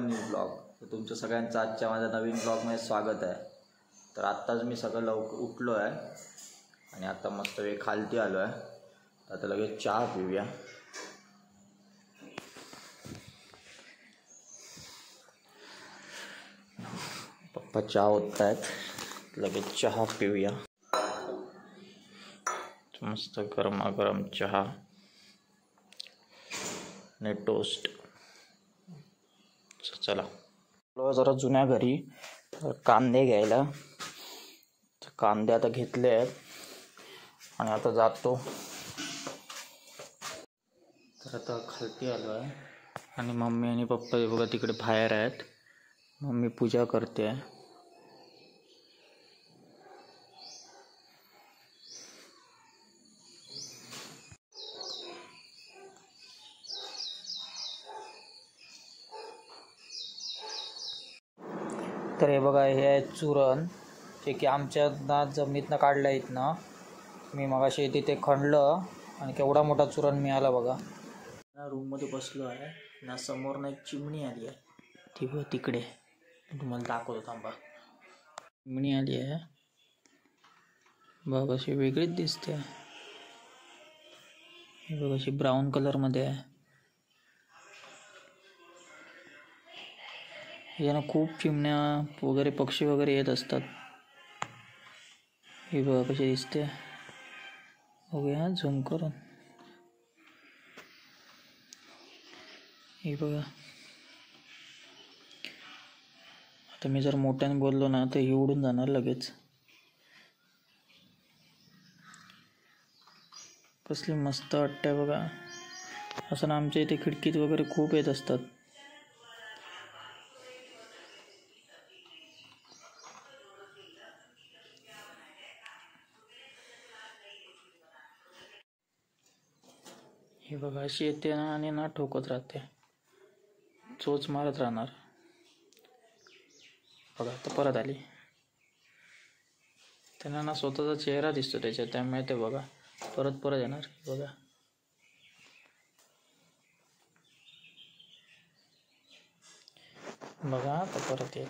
New blog. तर तुमचं सगळ्यांचं आजच्या माझ्या नवीन ब्लॉगमध्ये स्वागत आहे. तर आत्ताच मी सगळं उठलो आहे आणि आता मस्त वेळ खालती आलो आहे. आता लगेच चहा पिऊया. पप्पा चहा ओततायत, लगेच चहा पिऊया. मस्त गरमागरम चहा आणि टोस्ट. चला जरा जुन्या घरी कांदे घ्यायला. कांदे आता घेतले आहेत आणि आता जातो. तर आता खालती आलो आहे आणि मम्मी आणि पप्पा बघा तिकडे बाहेर आहेत. मम्मी पूजा करते आहे. तर हे बघा, हे आहे चुरण, जे की आमच्या जमिनीतनं काढलं आहेत ना. मी मगाशी तिथे खणलं आणि केवढा मोठा चुरण मिळाला बघा. रूममध्ये बसलो आहे ना, समोरनं एक चिमणी आली आहे. ती बघ तिकडे, तुम्हाला दाखवतो थांबा. चिमणी आली आहे बघ, अशी वेगळीच दिसते. हे बघ, अशी ब्राऊन कलरमध्ये आहे. यानं खूप चिमण्या वगैरे पक्षी वगैरे येत असतात. हे बघा कशी दिसते. बघूया झूम करून. हे बघा, आता मी जर मोठ्याने बोललो ना तर ही उडून जाणार लगेच. कसली मस्त वाटते बघा. असं ना आमच्या इथे खिडकीत वगैरे खूप येत असतात. हे बघा, अशी येते ना आणि ना ठोकत राहते, चोच मारत राहणार. बघा आता परत आली. त्यांना ना स्वतःचा चेहरा दिसतो त्याच्यात, त्यामुळे ते बघा परत परत येणार. बघा बघा आता परत येईल.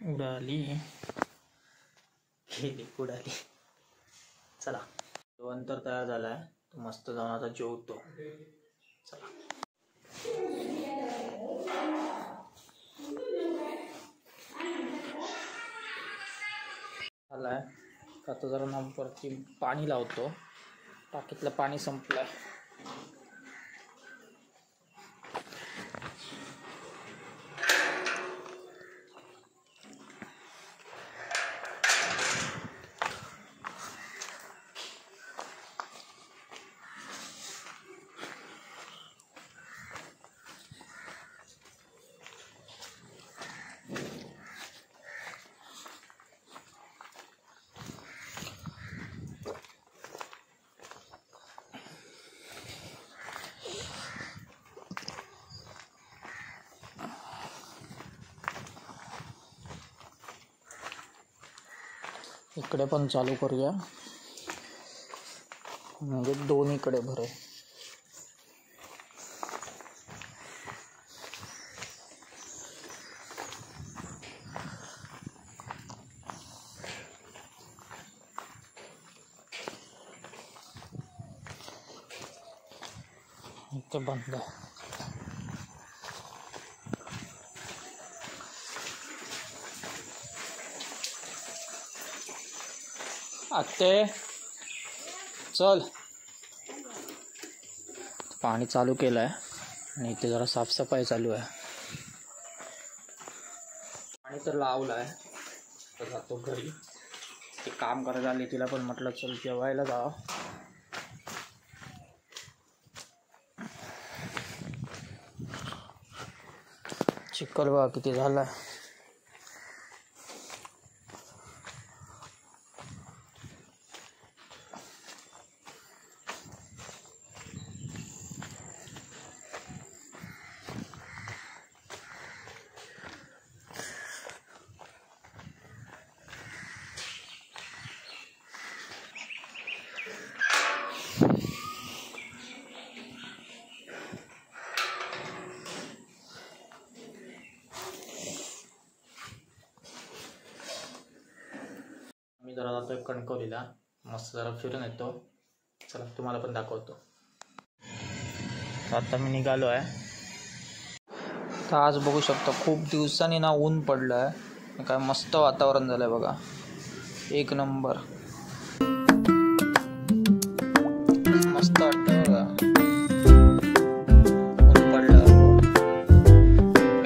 उडाली, गेली उडाली. चला, जेवण तर तयार झालाय. तो मस्त जाऊन आता जेवतो. चला. आलाय आता जरा ना वरती पाणी लावतो. टाकीतलं पाणी संपलंय. इकडे पण चालू करूया, म्हणजे दोन्हीकडे भरेल. इथे बंद आहे. आत्ते चल. पाणी चालू केलं आहे आणि इथे जरा साफसफाई चालू आहे. पाणी तर लावलं आहे. तर जातो घरी. ते काम करायला आली, तिला पण म्हटलं चल जेवायला जावं. चिखल बघा किती झाला. मी जरा जातोय कणकवलीला, मस्त जरा फिरून येतो. चला तुम्हाला पण दाखवतो. आता मी निघालो आहे. तर आज बघू शकतो खूप दिवसांनी ना ऊन पडलं आहे. काय मस्त वातावरण झालं आहे बघा, एक नंबर मस्त वाटतं बघा. ऊन पडलं,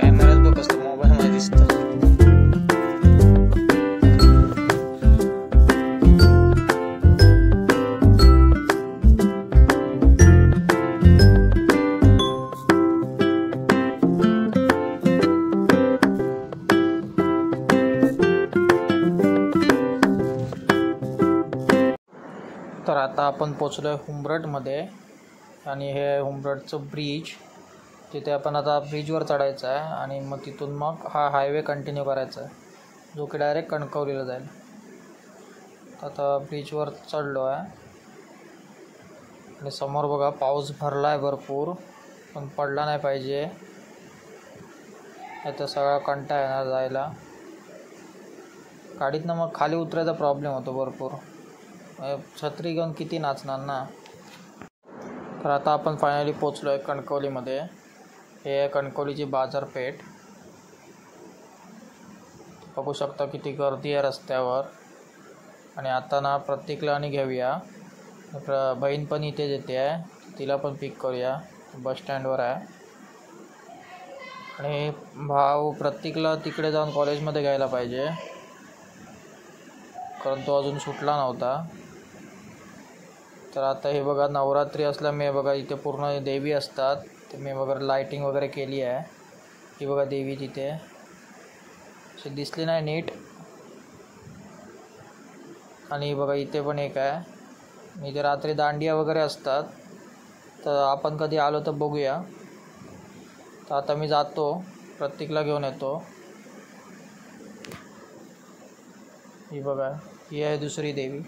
कॅमेऱ्यात बघ कसं मोबाईलमध्ये दिसतं. तर आता आपण पोचलो आहे हुंबरटमध्ये आणि हे हुंबरटचं ब्रिज. तिथे आपण आता ब्रिजवर चढायचं आहे आणि मग तिथून मग हा हायवे कंटिन्यू करायचा आहे, जो की डायरेक्ट कणकवलीला जाईल. आता ब्रिजवर चढलो आहे आणि समोर बघा पाऊस भरला आहे भरपूर, पण पडला नाही पाहिजे. आता सगळा कंटाळा येणार जायला. गाडीतनं मग खाली उतरायचा प्रॉब्लेम होतो भरपूर. छत्री घेऊन किती नाचणार ना. तर आता आपण फायनली पोचलो आहे कणकवलीमध्ये. हे आहे कणकवलीची बाजारपेठ. बघू शकता किती गर्दी आहे रस्त्यावर. आणि आता ना प्रत्येकला आणि घेऊया. बहीण पण इथेच येते आहे, तिला पण पिक करूया. बस स्टँडवर आहे. आणि भाऊ प्रत्येकला तिकडे जाऊन कॉलेजमध्ये घ्यायला पाहिजे, कारण तो अजून सुटला नव्हता. तर आता हे बघा नवरात्री असल्यामुळे बघा इथे पूर्ण देवी असतात. तर मी वगैरे लाईटिंग वगैरे केली आहे. ही बघा देवी तिथे अशी दिसली नाही नीट. आणि बघा इथे पण एक आहे. इथे रात्री दांडिया वगैरे असतात, तर आपण कधी आलो तर बघूया. तर आता मी जातो, प्रत्येकला घेऊन येतो. ही बघा, ही आहे दुसरी देवी.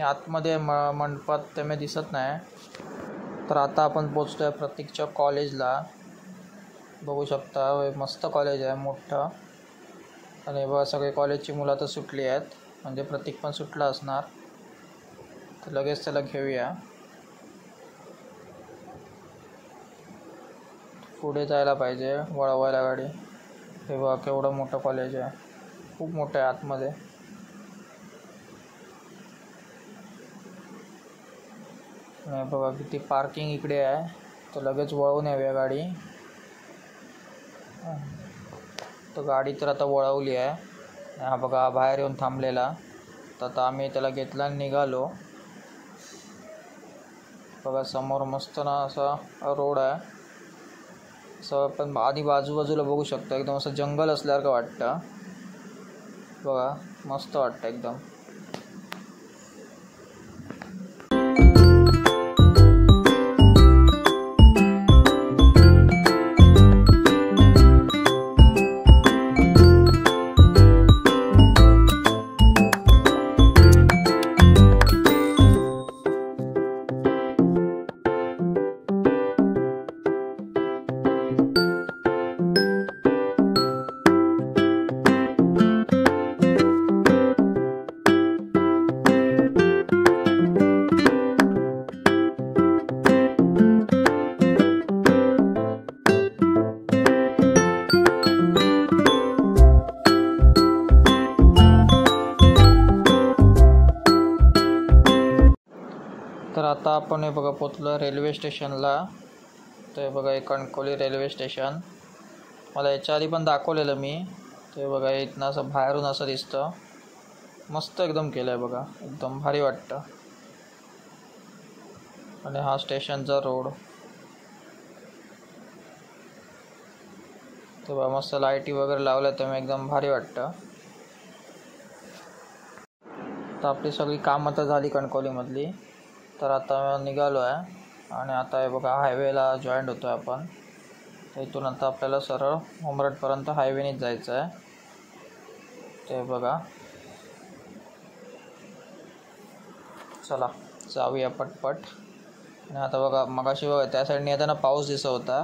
आतमध्ये मंडपात त्यामुळे दिसत नाही. तर आता आपण पोचतो आहे प्रत्येकच्या कॉलेजला. बघू शकता मस्त कॉलेज आहे मोठं. आणि बघा सगळे कॉलेजची मुलं तर सुटली आहेत, म्हणजे प्रत्येक पण सुटला असणार. तर लगेच त्याला घेऊया. पुढे जायला पाहिजे, वळवायला गाडी. हे बघा केवढं मोठं कॉलेज आहे, खूप मोठं आहे आतमध्ये. नाही बघा किती पार्किंग इकडे आहे, तर लगेच वळवून यावी गाडी. तर गाडी तर आता वळवली आहे. हा बघा बाहेर येऊन थांबलेला. तर आता आम्ही त्याला घेतला आणि निघालो. बघा समोर मस्त ना असा रोड आहे. असं पण आधी बाजूबाजूला बघू शकता एकदम असं जंगल असल्यासारखं वाटतं. बघा मस्त वाटतं एकदम. तर आता आपण हे बघा पोचलो रेल्वे स्टेशनला. तर बघा हे कणकवली रेल्वे स्टेशन. मला याच्या आधी पण दाखवलेलं मी. ते बघा इथनं असं बाहेरून असं दिसतं. मस्त एकदम केलं आहे बघा, एकदम भारी वाटतं. आणि हा स्टेशनचा रोड. तर बघा मस्त लाईटी वगैरे लावल्या, त्यामुळे एकदम भारी वाटतं. तर आपली सगळी कामं तर झाली कणकवलीमधली. तर आता निघालो आहे आणि आता हे बघा हायवेला जॉईंट होतो आहे आपण. तर इथून आता आपल्याला सरळ हुंबरटपर्यंत हायवेनेच जायचं आहे. ते बघा चला जाऊया पटपट. आणि आता बघा मगाशी बघा त्या साईडने येताना पाऊस दिसत होता,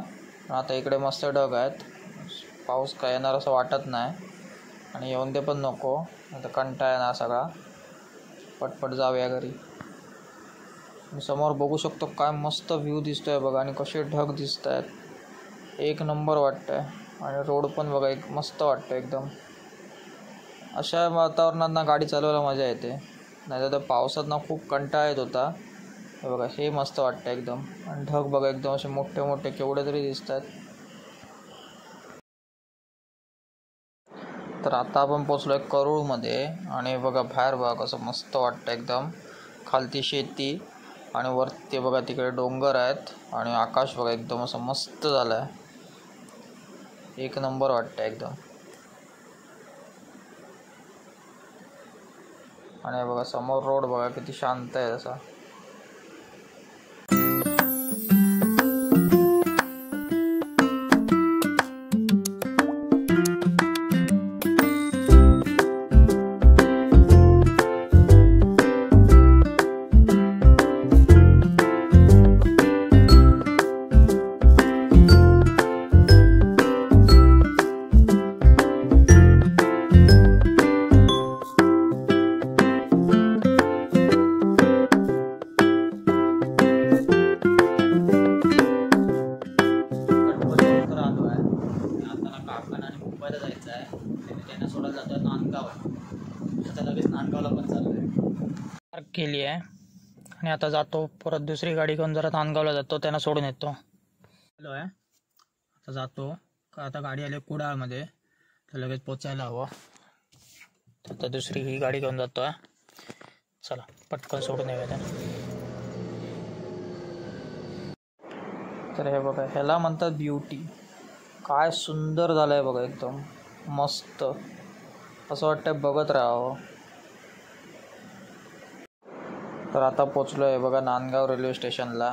पण आता इकडे मस्त ढग आहेत. पाऊस काय येणार असं वाटत नाही. आणि येऊन ते पण नको, आता कंटाळा ना सगळा, पटपट जाऊया घरी. मी समोर बघू शकतो काय मस्त व्ह्यू दिसतोय बघा, आणि कसे ढग दिसत आहेत, एक नंबर वाटतंय. आणि रोड पण बघा एक मस्त वाटतं एकदम. अशा वातावरणात ना गाडी चालवायला मजा येते, नाही तर पावसात ना खूप कंटाळा येत होता. हे बघा हे मस्त वाटतं एकदम. आणि ढग बघा एकदम असे मोठे मोठे केवढे तरी दिसत आहेत. तर आता आपण पोचलो आहे करूळमध्ये, आणि बघा बाहेर बघा कसं मस्त वाटतं एकदम. खालती शेती आणि वरती बघा तिकडे डोंगर आहेत, आणि आकाश बघा एकदम असं मस्त झालं आहे, एक नंबर वाटतं एकदम. आणि बघा समोर रोड बघा किती शांत आहे तसा. मुंबईला जायचं आहे, त्यांना सोडायला जातो नांदगाव. आता लगेच नांदगावला पण चालू आहे, पार्क केली आहे. आणि आता जातो परत दुसरी गाडी घेऊन जरा नांदगावला जातो, त्यांना सोडून येतो. हॅलो आहे, आता जातो का, आता गाडी आली कुडाळमध्ये, तर लगेच पोचायला हवं. आता दुसरी ही गाडी घेऊन जातो आहे, चला पटकन सोडून येऊया त्यांना. तर हे बघा ह्याला म्हणतात ब्युटी, काय सुंदर झालं आहे बघा एकदम मस्त, असं वाटतं बघत राहावं. तर आता पोचलो आहे बघा नांदगाव रेल्वे स्टेशनला,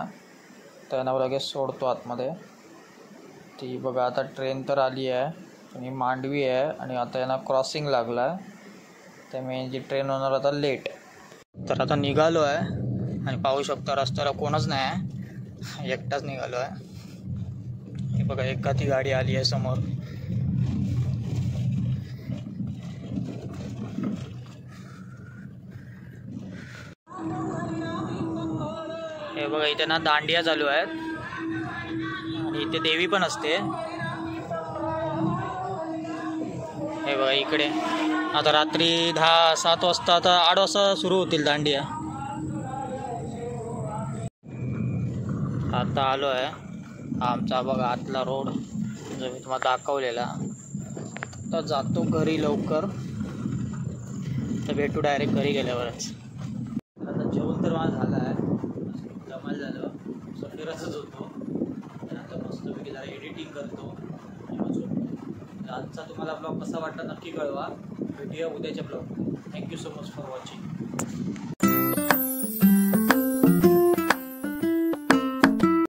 त्यांना लगेच सोडतो आतमध्ये. ती बघा आता ट्रेन तर आली आहे, आणि मांडवी आहे, आणि आता यांना क्रॉसिंग लागला आहे, त्यामुळे जी ट्रेन होणार आता लेट. तर आता निघालो आहे, आणि पाहू शकता रस्त्याला कोणच नाही आहे, एकटाच निघालो आहे. हे बघा एका ती गाडी आली आहे समोर. हे बघा इथे ना दांडिया चालू आहेत, आणि इथे देवी पण असते. हे बघा इकडे आता रात्री 6-7 वाजता, आता 8 वाजता सुरू होतील दांडिया. आता आलो आहे, आमचा बघा आतला रोड जो मी तुम्हाला दाखवलेला. तर जातो घरी लवकर, तर भेटू डायरेक्ट घरी गेल्यावरच. आता जेवण तर माझं झालं आहे, जमायला झालं, संडेलाच होतो. त्यानंतर मस्तपैकी जरा एडिटिंग करतो, आजचा तुम्हाला ब्लॉग कसा वाटला नक्की कळवा. भेटूया उद्याच्या blog. Thank you so much for watching.